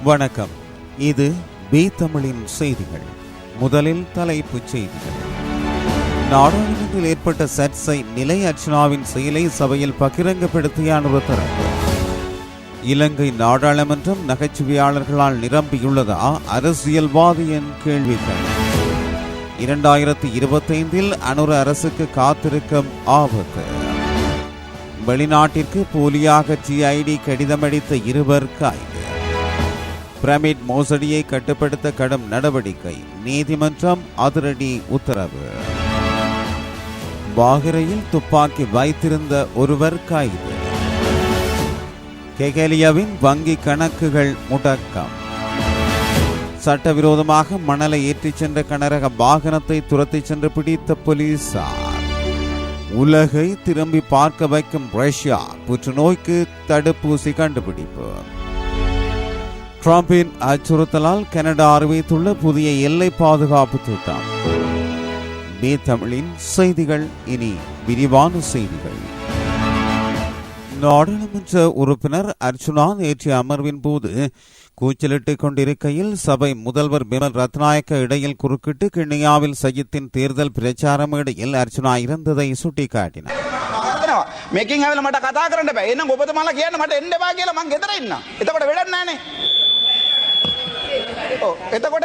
வணக்கம். இது பி தமிழின் செய்திகள். முதலில் தலைப்புச் செய்திகள். நாடாளுமன்றத்தில் ஏற்பட்ட சர்ச்சை நிலை அர்ச்சனாவின் செயலை சபையில் பகிரங்கப்படுத்திய அனுர தரப்பு. இலங்கை நாடாளுமன்றம் நகைச்சுவையாளர்களால் நிரம்பியுள்ளதா அரசியல்வாதியின் கேள்விகள். 2025 அனுர அரசுக்கு காத்திருக்கும் ஆபத்து. வெளிநாட்டிற்கு போலியாக GID கடிதமளித்த 2 கைது. பிரமிட் மோசடியை கட்டுப்படுத்த கடும் நடவடிக்கை, நீதிமன்றம் அதிரடி உத்தரவு. பாகரையில் துப்பாக்கி வைத்திருந்த ஒருவர் கைது. கெகலியாவின் வங்கி கணக்குகள் முடக்கம். சட்டவிரோதமாக மணலை ஏற்றிச் சென்ற கனரக வாகனத்தை துரத்திச் சென்று பிடித்த போலீசார். உலகை திரும்பி பார்க்க வைக்கும் ரஷ்யா, புற்றுநோய்க்கு தடுப்பூசி கண்டுபிடிப்பு. டிரம்பின் அச்சுறுத்தலால் கனடா அறிவித்துள்ள புதிய எல்லை பாதுகாப்பு திட்டம். பி தமிழின் செய்திகள். இனி விரிவான செய்திகள். நாடாளுமன்ற உறுப்பினர் அர்ச்சுனா நேற்றைய அமர்வின் போது கூச்சலிட்டுக் கொண்டிருக்கையில் சபை முதல்வர் பிமல் ரத்நாயக்க இடையில் குறுக்கிட்டு கிண்ணியாவில் சஜித்தின் தேர்தல் பிரச்சார மேடையில் அர்ச்சுனா இருந்ததை சுட்டிக்காட்டினார். මේකින් ඇවිල්ලා මට කතා කරන්න බෑ. එහෙනම් ඔබතුමාලා කියන්න මට එන්න බෑ කියලා මං ගෙදර ඉන්නවා. එතකොට වෙඩක් නෑනේ. එතකොට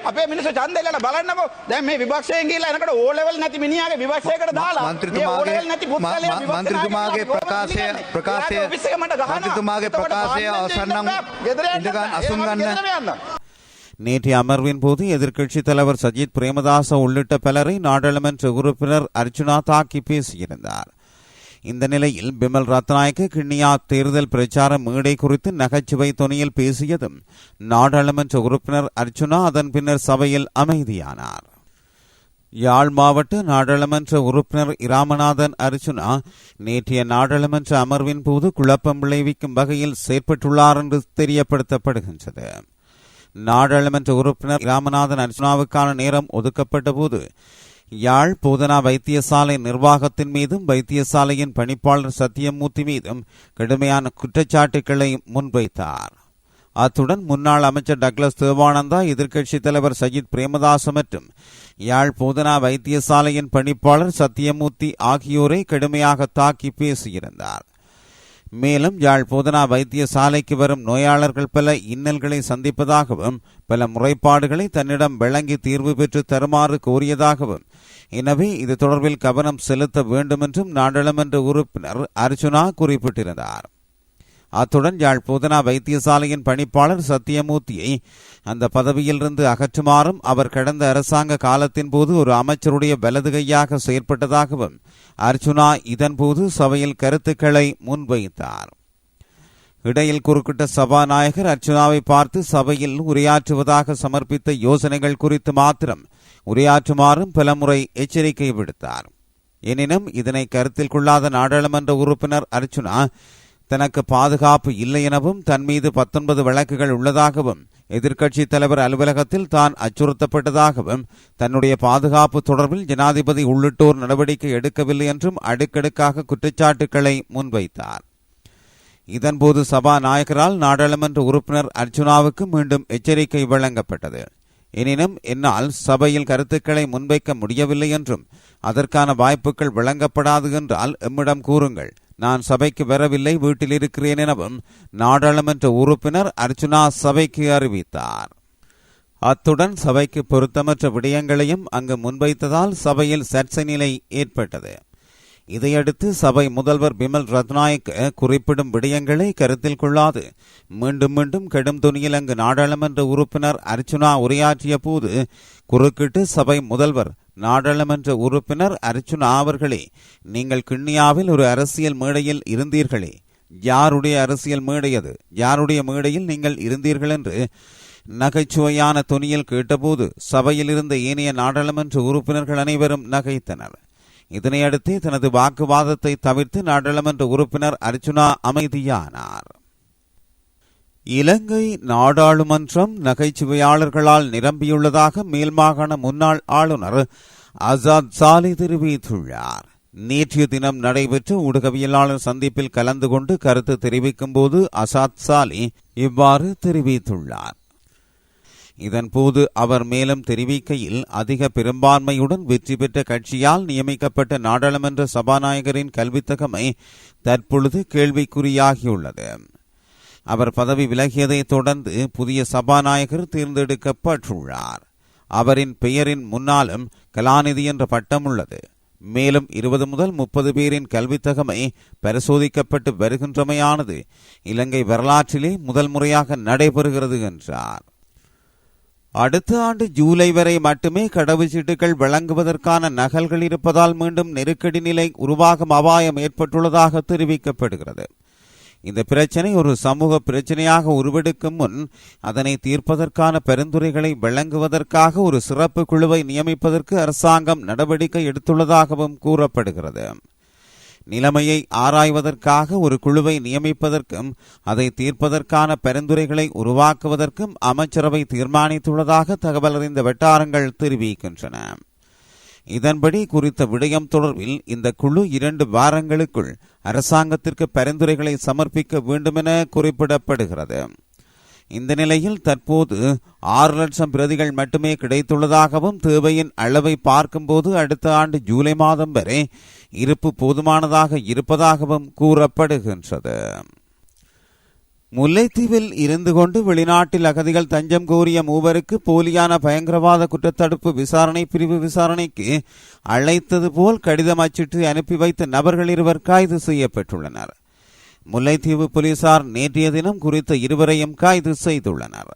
අපේ මිනිස්සු ඡන්දෙ ඉල්ලලා බලන්නකෝ. දැන් මේ විපක්ෂයෙන් ගිහිල්ලා එනකොට ඕ ලෙවල් නැති මිනිහාගේ විපක්ෂයකට දාලා මන්ත්‍රීතුමාගේ ප්‍රකාශය අවසන් නම් ඉඳගන්න අසුන් ගන්න. நேற்றைய அமர்வின் போது எதிர்க்கட்சித் தலைவர் சஜித் பிரேமதாச உள்ளிட்ட பலரை நாடாளுமன்ற உறுப்பினர் அர்ச்சுனா தாக்கி பேசியிருந்தார். இந்த நிலையில் பிமல் ரத்நாயக்க கிண்ணியா தேர்தல் பிரச்சார மேடை குறித்து நகைச்சுவை தொனியில் பேசியதும் நாடாளுமன்ற உறுப்பினர் அர்ச்சுனா அதன் பின்னர் சபையில் அமைதியானார். யாழ் மாவட்ட நாடாளுமன்ற உறுப்பினர் இராமநாதன் அர்ச்சுனா நேற்றைய நாடாளுமன்ற அமர்வின் போது குழப்பம் விளைவிக்கும் வகையில் செயற்பட்டுள்ளார் என்று தெரியப்படுத்தப்படுகின்றது. நாடாளுமன்ற உறுப்பினர் இராமநாதன் அர்ச்சுனாவுக்கான நேரம் ஒதுக்கப்பட்ட போது யாழ் போதனா வைத்தியசாலை நிர்வாகத்தின் மீதும் வைத்தியசாலையின் பணிப்பாளர் சத்தியமூர்த்தி மீதும் கடுமையான குற்றச்சாட்டுக்களை முன்வைத்தார். அத்துடன் முன்னாள் அமைச்சர் டக்ளஸ் தேவானந்தா, எதிர்க்கட்சித் தலைவர் சஜித் பிரேமதாச மற்றும் யாழ் போதனா வைத்தியசாலையின் பணிப்பாளர் சத்தியமூர்த்தி ஆகியோரை கடுமையாக தாக்கி பேசியிருந்தார். மேலும் யாழ் போதனா வைத்தியசாலைக்கு வரும் நோயாளர்கள் பல இன்னல்களை சந்திப்பதாகவும் பல முறைப்பாடுகளை தன்னிடம் வழங்கி தீர்வு பெற்று தருமாறு கோரியதாகவும், எனவே இது தொடர்பில் கவனம் செலுத்த வேண்டும் என்றும் நாடாளுமன்ற உறுப்பினர் அர்ச்சுனா குறிப்பிட்டிருந்தார். அத்துடன் யாழ் போதனா வைத்தியசாலையின் பணிப்பாளர் சத்தியமூர்த்தியை அந்த பதவியிலிருந்து அகற்றுமாறும் அவர் கடந்த அரசாங்க காலத்தின் போது ஒரு அமைச்சருடைய வலது கையாக செயற்பட்டதாகவும் அர்ச்சுனா இதன்போது சபையில் கருத்துக்களை முன்வைத்தார். இடையில் குறுக்கிட்ட சபாநாயகர் அர்ச்சுனாவை பார்த்து சபையில் உரையாற்றுவதாக சமர்ப்பித்த யோசனைகள் குறித்து மாத்திரம் உரையாற்றுமாறும் பலமுறை எச்சரிக்கை விடுத்தார். எனினும் இதனை கருத்தில் கொள்ளாத நாடாளுமன்ற உறுப்பினர் அர்ச்சுனா தனக்கு பாதுகாப்பு இல்லை எனவும் தன் மீது 19 வழக்குகள் உள்ளதாகவும் எதிர்க்கட்சித் தலைவர் அலுவலகத்தில் தான் அச்சுறுத்தப்பட்டதாகவும் தன்னுடைய பாதுகாப்பு தொடர்பில் ஜனாதிபதி உள்ளிட்டோர் நடவடிக்கை எடுக்கவில்லை என்றும் அடுக்கடுக்காக குற்றச்சாட்டுக்களை முன்வைத்தார். இதன்போது சபாநாயகரால் நாடாளுமன்ற உறுப்பினர் அர்ச்சுனாவுக்கு மீண்டும் எச்சரிக்கை வழங்கப்பட்டது. எனினும் என்னால் சபையில் கருத்துக்களை முன்வைக்க முடியவில்லை என்றும் அதற்கான வாய்ப்புகள் வழங்கப்படாது என்றால் எம்மிடம் கூறுங்கள், நான் சபைக்கு வரவில்லை, வீட்டில் இருக்கிறேன் எனவும் நாடாளுமன்ற உறுப்பினர் அர்ச்சுனா சபைக்கு அறிவித்தார். அத்துடன் சபைக்கு பொருத்தமற்ற விடயங்களையும் அங்கு முன்வைத்ததால் சபையில் சர்ச்சை நிலை ஏற்பட்டது. இதையடுத்து சபை முதல்வர் பிமல் ரத்நாயக்க குறிப்பிடும் விடயங்களை கருத்தில் கொள்ளாது மீண்டும் மீண்டும் கடும் துணியில் அங்கு நாடாளுமன்ற உறுப்பினர் அர்ச்சுனா உரையாற்றிய போது குறுக்கிட்டு சபை முதல்வர், நாடாளுமன்ற உறுப்பினர் அர்ச்சுனா அவர்களே, நீங்கள் கிண்ணியாவில் ஒரு அரசியல் மேடையில் இருந்தீர்களே, யாருடைய அரசியல் மேடை அது, யாருடைய மேடையில் நீங்கள் இருந்தீர்கள் என்று நகைச்சுவையான துணியில் கேட்டபோது சபையில் இருந்த ஏனைய நாடாளுமன்ற உறுப்பினர்கள் அனைவரும் நகைத்தனர். இதனையடுத்து தனது வாக்குவாதத்தை தவிர்த்து நாடாளுமன்ற உறுப்பினர் அர்ச்சுனா அமைதியானார். இலங்கை நாடாளுமன்றம் நகைச்சுவையாளர்களால் நிரம்பியுள்ளதாக மேல்மாகாண முன்னாள் ஆளுநர் அசாத் சாலி தெரிவித்துள்ளார். நேற்றைய தினம் நடைபெற்ற ஊடகவியலாளர் சந்திப்பில் கலந்து கொண்டு கருத்து தெரிவிக்கும் போது அசாத் சாலி இவ்வாறு தெரிவித்துள்ளார். இதன்போது அவர் மேலும் தெரிவிக்கையில், அதிக பெரும்பான்மையுடன் வெற்றி பெற்ற கட்சியால் நியமிக்கப்பட்ட நாடாளுமன்ற சபாநாயகரின் கல்வித்தகமை தற்பொழுது கேள்விக்குறியாகியுள்ளது. அவர் பதவி விலகியதைத் தொடர்ந்து புதிய சபாநாயகர் தேர்ந்தெடுக்கப்பட்டுள்ளார். அவரின் பெயரின் முன்னாலும் கலாநிதி என்ற பட்டம் உள்ளது. மேலும் 20 முதல் 30 பேரின் கல்வித்தகமை பரிசோதிக்கப்பட்டு வருகின்றமையானது இலங்கை வரலாற்றிலே முதல் முறையாக நடைபெறுகிறது என்றார். அடுத்த ஆண்டு ஜூலை வரை மட்டுமே கடவுச்சீட்டுகள் வழங்குவதற்கான நகல்கள் இருப்பதால் மீண்டும் நெருக்கடி நிலை உருவாகும் அபாயம் ஏற்பட்டுள்ளதாக தெரிவிக்கப்படுகிறது. இந்த பிரச்சினை ஒரு சமூக பிரச்சினையாக உருவெடுக்கும் முன் அதனை தீர்ப்பதற்கான பரிந்துரைகளை வழங்குவதற்காக ஒரு சிறப்பு குழுவை நியமிப்பதற்கு அரசாங்கம் நடவடிக்கை எடுத்துள்ளதாகவும் கூறப்படுகிறது. நிலைமையை ஆராய்வதற்காக ஒரு குழுவை நியமிப்பதற்கும் அதை தீர்ப்பதற்கான பரிந்துரைகளை உருவாக்குவதற்கும் அமைச்சரவை தீர்மானித்துள்ளதாக தகவல் அறிந்த வட்டாரங்கள் தெரிவிக்கின்றன. இதன்படி குறித்த விடயம் தொடர்பில் இந்த குழு 2 வாரங்களுக்குள் அரசாங்கத்திற்கு பரிந்துரைகளை சமர்ப்பிக்க வேண்டுமென குறிப்பிடப்படுகிறது. இந்த நிலையில் தற்போது 6 லட்சம் பிரதிகள் மட்டுமே கிடைத்துள்ளதாகவும் தேவையின் அளவை பார்க்கும்போது அடுத்த ஆண்டு ஜூலை மாதம் வரை இருப்பு போதுமானதாக இருப்பதாகவும் கூறப்படுகின்றது. முல்லைத்தீவில் இருந்து கொண்டு வெளிநாட்டில் அகதிகள் தஞ்சம் கோரிய 3 போலியான பயங்கரவாத குற்றத்தடுப்பு விசாரணை பிரிவு விசாரணைக்கு அழைத்தது போல் கடிதம் அச்சிட்டு அனுப்பி வைத்த நபர்கள் 2 கைது செய்யப்பட்டுள்ளனர். முல்லைத்தீவு போலீசார் நேற்றைய தினம் குறித்த 2 கைது செய்துள்ளனர்.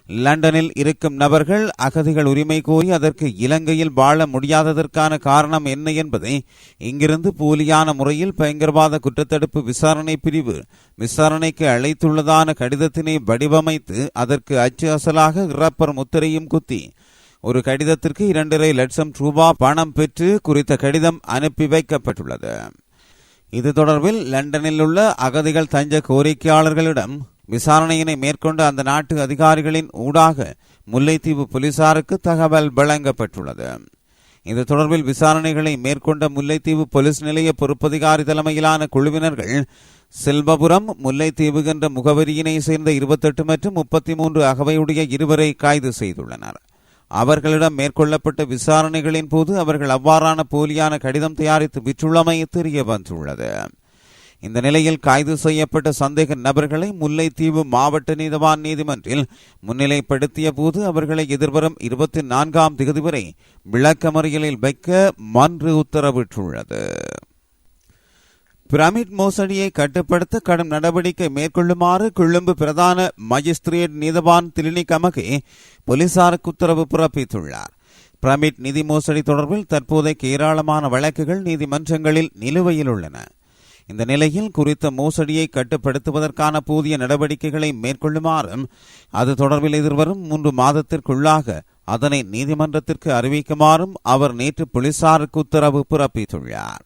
லண்டனில் இருக்கும் நபர்கள் அகதிகள் உரிமை கோரி அதற்கு இலங்கையில் வாழ முடியாததற்கான காரணம் என்ன என்பதை இங்கிருந்து போலியான முறையில் பயங்கரவாத குற்றத்தடுப்பு விசாரணை பிரிவு விசாரணைக்கு அழைத்துள்ளதான கடிதத்தினை வடிவமைத்து அதற்கு அச்சு அசலாக ரப்பர் முத்திரையும் குத்தி ஒரு கடிதத்திற்கு 2.5 லட்சம் ரூபாய் பணம் பெற்று குறித்த கடிதம் அனுப்பி வைக்கப்பட்டுள்ளது. இது தொடர்பில் லண்டனில் உள்ள அகதிகள் தஞ்ச கோரிக்கையாளர்களிடம் விசாரணையினை மேற்கொண்ட அந்த நாட்டு அதிகாரிகளின் ஊடாக முல்லைத்தீவு போலீசாருக்கு தகவல் வழங்கப்பட்டுள்ளது. இது தொடர்பில் விசாரணைகளை மேற்கொண்ட முல்லைத்தீவு போலீஸ் நிலைய பொறுப்பதிகாரி தலைமையிலான குழுவினர்கள் செல்வபுரம் முல்லைத்தீவு என்ற முகவரியினை சேர்ந்த 28 மற்றும் 33 அகவையுடைய 2 கைது செய்துள்ளனர். அவர்களிடம் மேற்கொள்ளப்பட்ட விசாரணைகளின் போது அவர்கள் அவ்வாறான போலியான கடிதம் தயாரித்து விற்றுள்ளமை தெரிய வந்துள்ளது. இந்த நிலையில் கைது செய்யப்பட்ட சந்தேக நபர்களை முல்லைத்தீவு மாவட்ட நீதவான் நீதிமன்றில் முன்னிலைப்படுத்திய போது அவர்களை எதிர்வரும் 24ஆம் தேதி வரை விளக்கமறியலில் வைக்க மன்று உத்தரவிட்டுள்ளது. பிரமிட் மோசடியை கட்டுப்படுத்த கடும் நடவடிக்கை மேற்கொள்ளுமாறு கொழும்பு பிரதான மஜிஸ்திரேட் நீதவான் திலினி கமகே போலீசாருக்கு உத்தரவு பிறப்பித்துள்ளார். பிரமிட் நிதி மோசடி தொடர்பில் தற்போதைக்கு ஏராளமான வழக்குகள் நீதிமன்றங்களில் நிலுவையில் உள்ளன. இந்த நிலையில் குறித்த மோசடியை கட்டுப்படுத்துவதற்கான புதிய நடவடிக்கைகளை மேற்கொள்ளுமாறும் அது தொடர்பில் எதிர்வரும் 3 மாதத்திற்குள்ளாக அதனை நீதிமன்றத்திற்கு அறிவிக்குமாறும் அவர் நேற்று போலீசாருக்கு உத்தரவு பிறப்பித்துள்ளார்.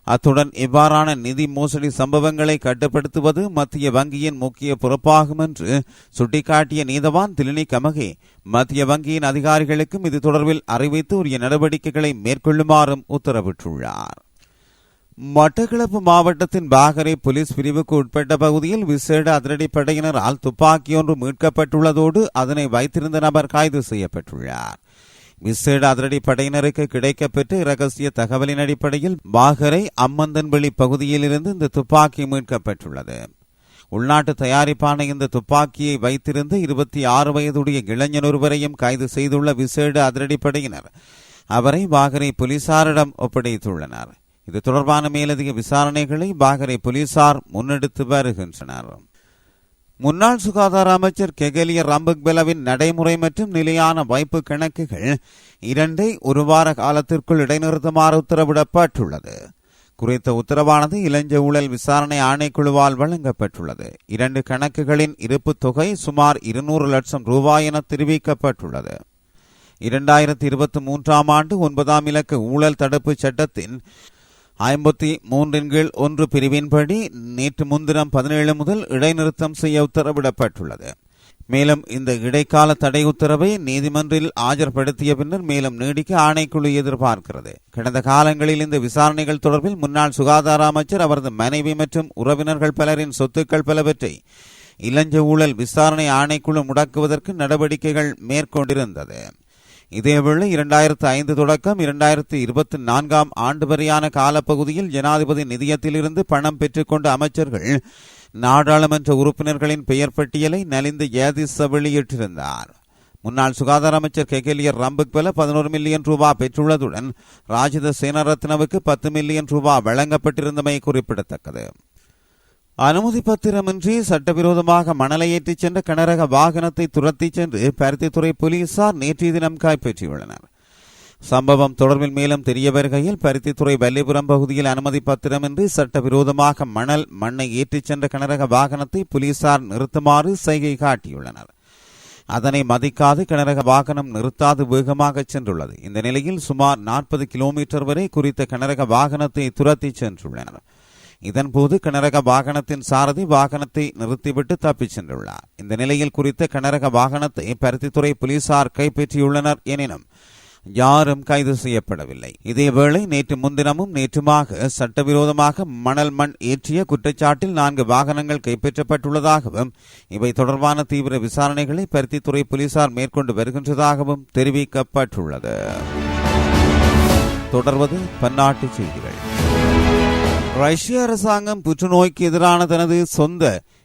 அத்துடன் இவ்வாறான நிதி மோசடி சம்பவங்களை கட்டுப்படுத்துவது மத்திய வங்கியின் முக்கிய பொறுப்பாகும் என்று சுட்டிக்காட்டிய நீதவான் திலினி கமகே மத்திய வங்கியின் அதிகாரிகளுக்கும் இது தொடர்பில் அறிவித்து உரிய நடவடிக்கைகளை மேற்கொள்ளுமாறும் உத்தரவிட்டுள்ளார். மட்டக்களப்பு மாவட்டத்தின் பாகரை போலீஸ் பிரிவுக்கு உட்பட்ட பகுதியில் விசேட அதிரடிப்படையினரால் துப்பாக்கியொன்று மீட்கப்பட்டுள்ளதோடு அதனை வைத்திருந்த நபர் கைது செய்யப்பட்டுள்ளார். விசேட அதிரடிப்படையினருக்கு கிடைக்கப்பெற்ற இரகசிய தகவலின் அடிப்படையில் பாகரை அம்மந்தன்வெளி பகுதியிலிருந்து இந்த துப்பாக்கி மீட்கப்பட்டுள்ளது. உள்நாட்டு தயாரிப்பான இந்த துப்பாக்கியை வைத்திருந்த 26 வயதுடைய இளைஞன் ஒருவரையும் கைது செய்துள்ள விசேட அதிரடிப்படையினர் அவரை பாகரை போலீசாரிடம் ஒப்படைத்துள்ளனர். இது தொடர்பான மேலதிக விசாரணைகளை பாகரை போலீசார் முன்னெடுத்து வருகின்றனர். முன்னாள் சுகாதார அமைச்சர் கெகலிய ரம்பக்பெலவின் நடைமுறை மற்றும் நிலையான வைப்பு கணக்குகள் 2 1 வார காலத்திற்குள் இடைநிறுத்துமாறு உத்தரவிடப்பட்டுள்ளது. குறித்த உத்தரவானது இளஞ்ச ஊழல் விசாரணை ஆணைக்குழுவால் வழங்கப்பட்டுள்ளது. 2 கணக்குகளின் இருப்பு தொகை சுமார் 200 லட்சம் ரூபாய் என தெரிவிக்கப்பட்டுள்ளது. 2023ஆம் ஆண்டு 9ஆம் இலக்க ஊழல் தடுப்பு சட்டத்தின் 53 பிரிவின்படி நேற்று முன்தினம் 17 முதல் இடைநிறுத்தம் செய்ய உத்தரவிடப்பட்டுள்ளது. மேலும் இந்த இடைக்கால தடை உத்தரவை நீதிமன்றில் ஆஜர்படுத்திய பின்னர் மேலும் நீடிக்க ஆணைக்குழு எதிர்பார்க்கிறது. கடந்த காலங்களில் இந்த விசாரணைகள் தொடர்பில் முன்னாள் சுகாதார அமைச்சர், அவரது மனைவி மற்றும் உறவினர்கள் பலரின் சொத்துக்கள் பலவற்றை இலஞ்ச ஊழல் விசாரணை ஆணைக்குழு முடக்குவதற்கு நடவடிக்கைகள் மேற்கொண்டிருந்தது. இதேவேளை 2005 தொடக்கம் 2024 ஆண்டு வரையான காலப்பகுதியில் ஜனாதிபதி நிதியத்திலிருந்து பணம் பெற்றுக்கொண்ட அமைச்சர்கள், நாடாளுமன்ற உறுப்பினர்களின் பெயர் பட்டியலை நலிந்த ஏதிச வெளியிட்டிருந்தார். முன்னாள் சுகாதார அமைச்சர் கெகலியர் ரம்புக்வெல 11 மில்லியன் ரூபாய் பெற்றுள்ளதுடன் ராஜித சேனரத்னவுக்கு 10 மில்லியன் ரூபாய் வழங்கப்பட்டிருந்தமை குறிப்பிடத்தக்கது. அனுமதி பத்திரமின்றி சட்டவிரோதமாக மணலை ஏற்றிச் சென்ற கனரக வாகனத்தை துரத்திச் சென்று பருத்தித்துறை போலீசார் நேற்றைய தினம் கைப்பற்றியுள்ளனர். சம்பவம் தொடர்பில் மேலும் தெரிய வருகையில், பருத்தித்துறை வல்லிபுரம் பகுதியில் அனுமதி பத்திரமின்றி சட்டவிரோதமாக மண்ணை ஏற்றிச் சென்ற கனரக வாகனத்தை போலீசார் நிறுத்துமாறு சைகை காட்டியுள்ளனர். அதனை மதிக்காது கனரக வாகனம் நிறுத்தாது வேகமாக சென்றுள்ளது. இந்த நிலையில் சுமார் 40 கிலோமீட்டர் வரை குறித்த கனரக வாகனத்தை துரத்தி சென்றுள்ளனர். இதன்போது கனரக வாகனத்தின் சாரதி வாகனத்தை நிறுத்திவிட்டு தப்பிச் சென்றுள்ளார். இந்த நிலையில் குறித்த கனரக வாகனத்தை பருத்தித்துறை போலீசார் கைப்பற்றியுள்ளனர். எனினும் யாரும் கைது செய்யப்படவில்லை. இதேவேளை நேற்று முன்தினமும் நேற்றுமாக சட்டவிரோதமாக மண் ஏற்றிய குற்றச்சாட்டில் 4 வாகனங்கள் கைப்பற்றப்பட்டுள்ளதாகவும், இவை தொடர்பான தீவிர விசாரணைகளை பருத்தித்துறை போலீசார் மேற்கொண்டு வருகின்றதாகவும் தெரிவிக்கப்பட்டுள்ளது. தொடர்வது பன்னாட்டு செய்திகள். ரஷ்ய அரசாங்கம் புற்றுநோய்க்கு எதிரான தனது சொந்த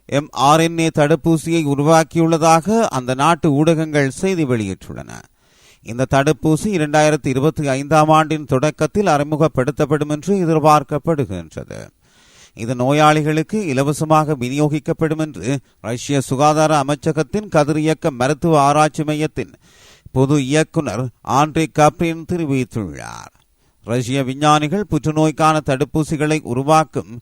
mRNA தடுப்பூசியை உருவாக்கியுள்ளதாக அந்த நாட்டு ஊடகங்கள் செய்தி வெளியிட்டுள்ளன. இந்த தடுப்பூசி 2025 ஆண்டின் தொடக்கத்தில் அறிமுகப்படுத்தப்படும் என்று எதிர்பார்க்கப்படுகின்றது. இது நோயாளிகளுக்கு இலவசமாக விநியோகிக்கப்படும் என்று ரஷ்ய சுகாதார அமைச்சகத்தின் கதிரியக்க மருத்துவ ஆராய்ச்சி மையத்தின் பொது இயக்குநர் ஆண்ட்ரே காப்ரின் தெரிவித்துள்ளார். ரஷ்ய விஞ்ஞானிகள் புற்றுநோய்க்கான தடுப்பூசிகளை உருவாக்கும்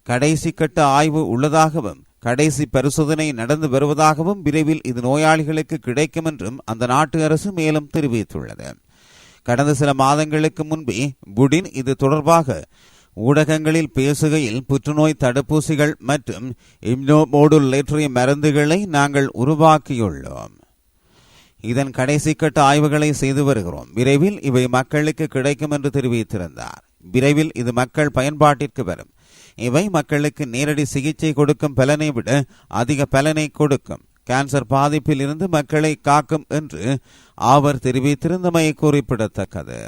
கடைசி கட்ட ஆய்வு உள்ளதாகவும், கடைசி பரிசோதனை நடந்து வருவதாகவும், விரைவில் இது நோயாளிகளுக்கு கிடைக்கும் என்றும் அந்த நாட்டு அரசு மேலும் தெரிவித்துள்ளது. கடந்த சில மாதங்களுக்கு முன்பே புடின் இது தொடர்பாக ஊடகங்களில் பேசுகையில், புற்றுநோய் தடுப்பூசிகள் மற்றும் இம்யூனோமோடுலேட்டரி மருந்துகளை நாங்கள் உருவாக்கியுள்ளோம். இதன் கடைசி கட்ட ஆய்வுகளை செய்து வருகிறோம். விரைவில் இவை மக்களுக்கு கிடைக்கும் என்று தெரிவித்திருந்தார். விரைவில் இது மக்கள் பயன்பாட்டிற்கு வரும். இவை மக்களுக்கு நேரடி சிகிச்சை கொடுக்கும் பலனை விட அதிக பலனை கொடுக்கும். கேன்சர் பாதிப்பில் இருந்து மக்களை காக்கும் என்று அவர் தெரிவித்திருந்தமை குறிப்பிடத்தக்கது.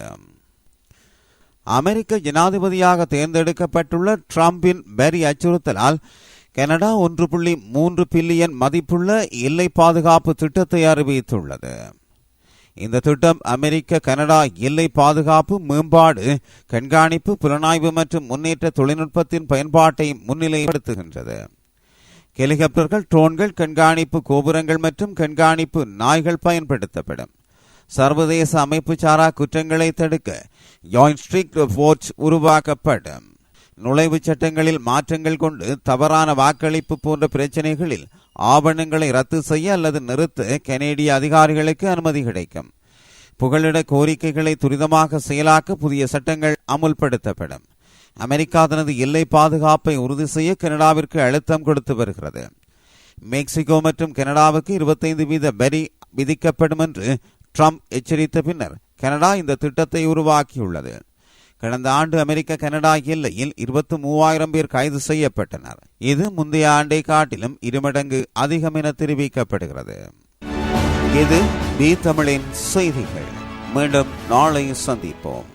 அமெரிக்க ஜனாதிபதியாக தேர்ந்தெடுக்கப்பட்டுள்ள டிரம்பின் வரி அச்சுறுத்தலால் கனடா 1.3 பில்லியன் மதிப்புள்ள எல்லை பாதுகாப்பு திட்டத்தை அறிவித்துள்ளது. இந்த திட்டம் அமெரிக்க கனடா எல்லை பாதுகாப்பு, மேம்பாடு, கண்காணிப்பு, புலனாய்வு மற்றும் முன்னேற்ற தொழில்நுட்பத்தின் பயன்பாட்டை முன்னிலைப்படுத்துகின்றது. ஹெலிகாப்டர்கள், ட்ரோன்கள், கண்காணிப்பு கோபுரங்கள் மற்றும் கண்காணிப்பு நாய்கள் பயன்படுத்தப்படும். சர்வதேச அமைப்பு சாரா குற்றங்களை தடுக்க ஜாயிண்ட் ஸ்ட்ரிக்ட் ஃபோர்ஸ் உருவாக்கப்படும். நுழைவுச் சட்டங்களில் மாற்றங்கள் கொண்டு தவறான வாக்களிப்பு போன்ற பிரச்சினைகளில் ஆவணங்களை ரத்து செய்ய அல்லது நிறுத்த கனேடிய அதிகாரிகளுக்கு அனுமதி கிடைக்கும். புகலிட கோரிக்கைகளை துரிதமாக செயலாக்க புதிய சட்டங்கள் அமுல்படுத்தப்படும். அமெரிக்கா தனது எல்லை பாதுகாப்பை உறுதி செய்ய கனடாவிற்கு அழுத்தம் கொடுத்து வருகிறது. மெக்சிகோ மற்றும் கனடாவுக்கு 25% வரி விதிக்கப்படும் என்று ட்ரம்ப் எச்சரித்த பின்னர் கனடா இந்த திட்டத்தை உருவாக்கியுள்ளது. கடந்த ஆண்டு அமெரிக்க கனடா எல்லையில் 23,000 பேர் கைது செய்யப்பட்டனர். இது முந்தைய ஆண்டை காட்டிலும் 2 மடங்கு அதிகம் என தெரிவிக்கப்படுகிறது. இது பி தமிழின் செய்திகள். மீண்டும் நாளை சந்திப்போம்.